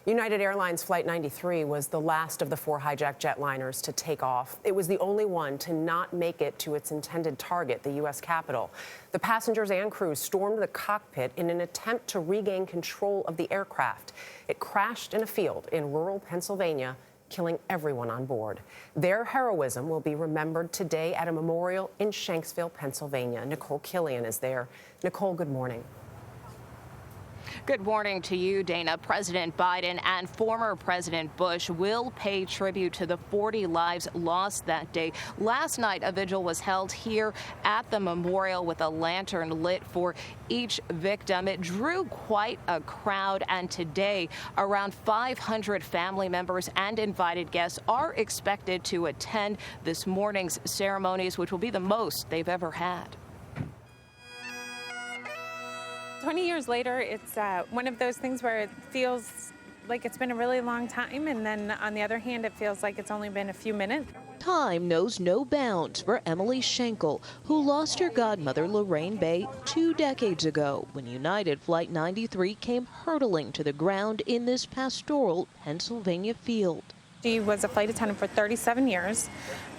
United Airlines Flight 93 was the last of the 4 hijacked jetliners to take off. It was the only one to not make it to its intended target, the U.S. Capitol. The passengers and crew stormed the cockpit in an attempt to regain control of the aircraft. It crashed in a field in rural Pennsylvania, killing everyone on board. Their heroism will be remembered today at a memorial in Shanksville, Pennsylvania. Nikole Killion is there. Nikole, good morning. Good morning to you, Dana. President Biden and former President Bush will pay tribute to the 40 lives lost that day. Last night, a vigil was held here at the memorial with a lantern lit for each victim. It drew quite a crowd, and today, around 500 family members and invited guests are expected to attend this morning's ceremonies, which will be the most they've ever had. 20 years later, it's one of those things where it feels like it's been a really long time, and then on the other hand, it feels like it's only been a few minutes. Time knows no bounds for Emily Schenkel, who lost her godmother Lorraine Bay 2 decades ago when United Flight 93 came hurtling to the ground in this pastoral Pennsylvania field. She was a flight attendant for 37 years.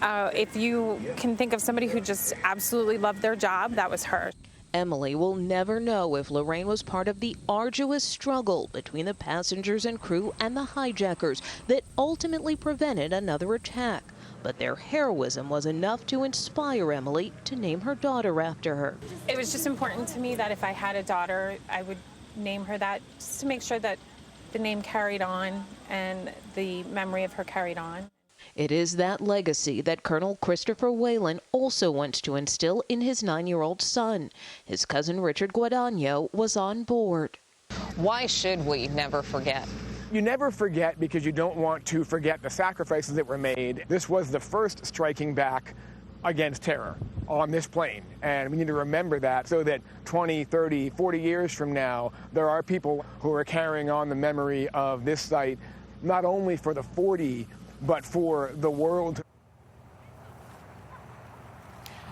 If you can think of somebody who just absolutely loved their job, that was her. Emily will never know if Lorraine was part of the arduous struggle between the passengers and crew and the hijackers that ultimately prevented another attack. But their heroism was enough to inspire Emily to name her daughter after her. It was just important to me that if I had a daughter, I would name her that, just to make sure that the name carried on and the memory of her carried on. It is that legacy that Colonel Christopher Whalen also wants to instill in his 9-year-old son. His cousin Richard Guadagno was on board. Why should we never forget? You never forget because you don't want to forget the sacrifices that were made. This was the first striking back against terror on this plane, and we need to remember that so that 20, 30, 40 years from now, there are people who are carrying on the memory of this site, not only for the 40, but for the world.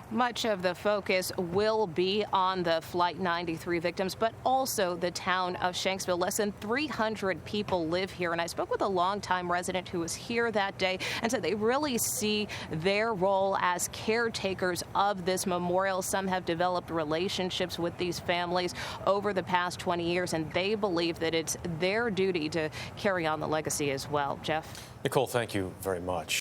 Much of the focus will be on the Flight 93 victims, but also the town of Shanksville. Less than 300 people live here, and I spoke with a longtime resident who was here that day and said they really see their role as caretakers of this memorial. Some have developed relationships with these families over the past 20 years, and they believe that it's their duty to carry on the legacy as well. Jeff? Nikole, thank you very much.